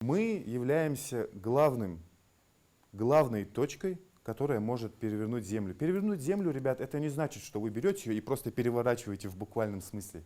Мы являемся главной точкой, которая может перевернуть Землю. Перевернуть Землю, ребят, это не значит, что вы берете ее и просто переворачиваете в буквальном смысле.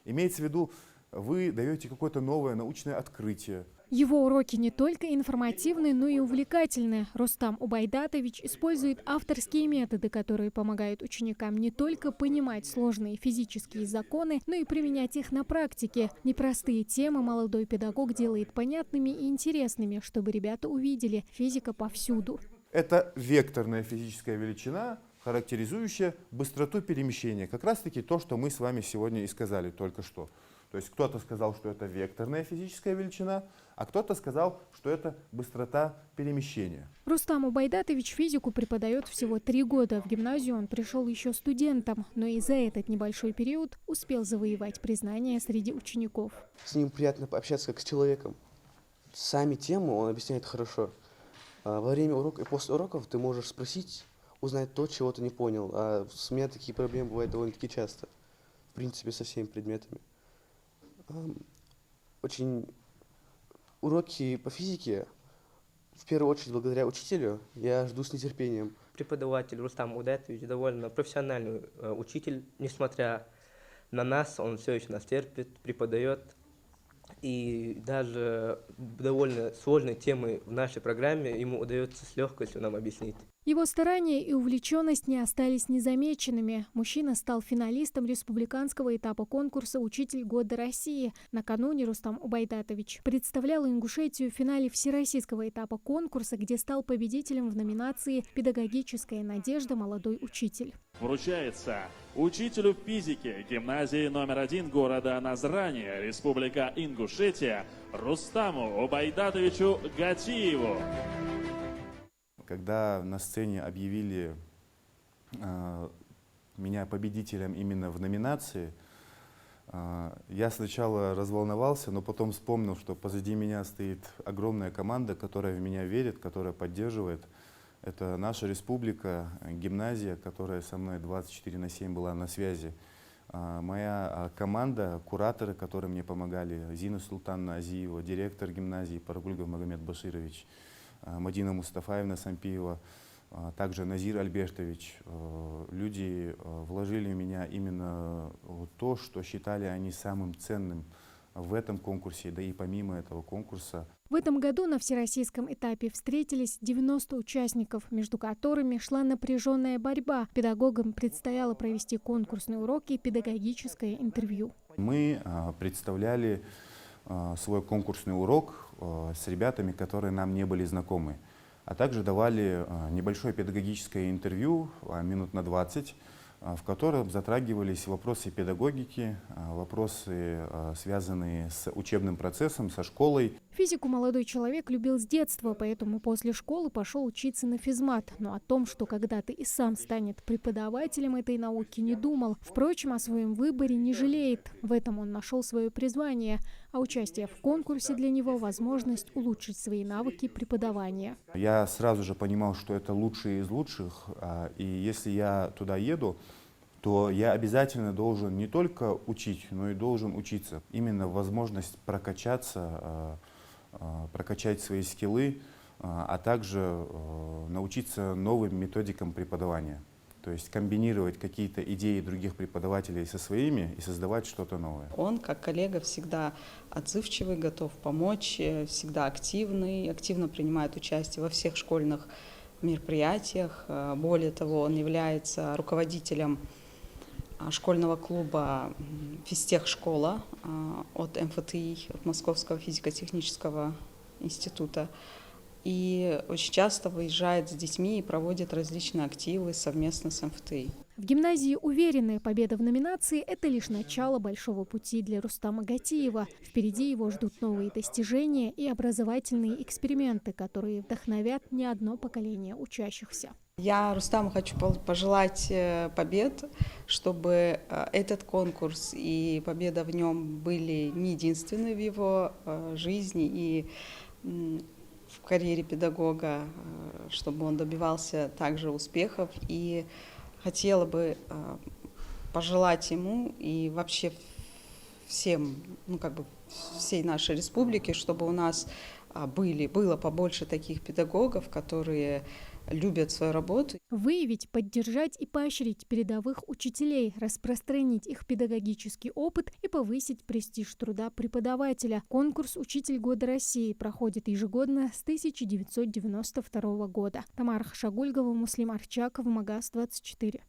Имеется в виду, вы даете какое-то новое научное открытие. Его уроки не только информативны, но и увлекательны. Рустам Убайдатович использует авторские методы, которые помогают ученикам не только понимать сложные физические законы, но и применять их на практике. Непростые темы молодой педагог делает понятными и интересными, чтобы ребята увидели: физика повсюду. Это векторная физическая величина, характеризующая быстроту перемещения. Как раз-таки то, что мы с вами сегодня и сказали только что. То есть кто-то сказал, что это векторная физическая величина, а кто-то сказал, что это быстрота перемещения. Рустам Убайдатович физику преподает всего 3 года. В гимназию он пришел еще студентом, но и за этот небольшой период успел завоевать признание среди учеников. С ним приятно пообщаться как с человеком. Сами темы он объясняет хорошо. Во время урока и после уроков ты можешь спросить, узнать то, чего ты не понял. А у меня такие проблемы бывают довольно-таки часто. В принципе, со всеми предметами. Очень уроки по физике, в первую очередь благодаря учителю, я жду с нетерпением. Преподаватель Рустам Убайдатович довольно профессиональный учитель. Несмотря на нас, он все еще нас терпит, преподает. И даже довольно сложные темы в нашей программе ему удается с легкостью нам объяснить. Его старания и увлеченность не остались незамеченными. Мужчина стал финалистом республиканского этапа конкурса «Учитель года России». Накануне Рустам Убайдатович представлял Ингушетию в финале всероссийского этапа конкурса, где стал победителем в номинации «Педагогическая надежда. Молодой учитель». Вручается учителю физики гимназии номер 1 города Назрани, Республика Ингушетия, Рустаму Убайдатовичу Гатиеву. Когда на сцене объявили меня победителем именно в номинации, я сначала разволновался, но потом вспомнил, что позади меня стоит огромная команда, которая в меня верит, которая поддерживает. Это наша республика, гимназия, которая со мной 24/7 была на связи. Моя команда, кураторы, которые мне помогали: Зина Султановна Азиева, директор гимназии Парагульгов Магомед Баширович, Мадина Мустафаевна Сампиева, также Назир Альбертович. Люди вложили в меня именно то, что считали они самым ценным в этом конкурсе, да и помимо этого конкурса. В этом году на всероссийском этапе встретились 90 участников, между которыми шла напряженная борьба. Педагогам предстояло провести конкурсные уроки и педагогическое интервью. Мы представляли свой конкурсный урок с ребятами, которые нам не были знакомы, а также давали небольшое педагогическое интервью, минут на 20, в котором затрагивались вопросы педагогики, вопросы, связанные с учебным процессом, со школой. Физику молодой человек любил с детства, поэтому после школы пошел учиться на физмат. Но о том, что когда-то и сам станет преподавателем этой науки, не думал. Впрочем, о своем выборе не жалеет. В этом он нашел свое призвание, а участие в конкурсе для него — возможность улучшить свои навыки преподавания. Я сразу же понимал, что это лучшие из лучших, и если я туда еду, то я обязательно должен не только учить, но и должен учиться. Именно возможность прокачаться, прокачать свои скиллы, а также научиться новым методикам преподавания. То есть комбинировать какие-то идеи других преподавателей со своими и создавать что-то новое. Он, как коллега, всегда отзывчивый, готов помочь, всегда активный, активно принимает участие во всех школьных мероприятиях. Более того, он является руководителем школьного клуба «Физтехшкола» от МФТИ, от Московского физико-технического института. И очень часто выезжает с детьми и проводит различные активы совместно с МФТИ. В гимназии уверены, победа в номинации – это лишь начало большого пути для Рустама Гатиева. Впереди его ждут новые достижения и образовательные эксперименты, которые вдохновят не одно поколение учащихся. Я Рустаму хочу пожелать побед, чтобы этот конкурс и победа в нем были не единственны в его жизни и в карьере педагога, чтобы он добивался также успехов. И хотела бы пожелать ему и вообще всем, всей нашей республике, чтобы у нас было побольше таких педагогов, которые любят свою работу. Выявить, поддержать и поощрить передовых учителей, распространить их педагогический опыт и повысить престиж труда преподавателя. Конкурс «Учитель года России» проходит ежегодно с 1992 года. Тамара Хашагульгова, Муслим Арчаков, Магаз 24.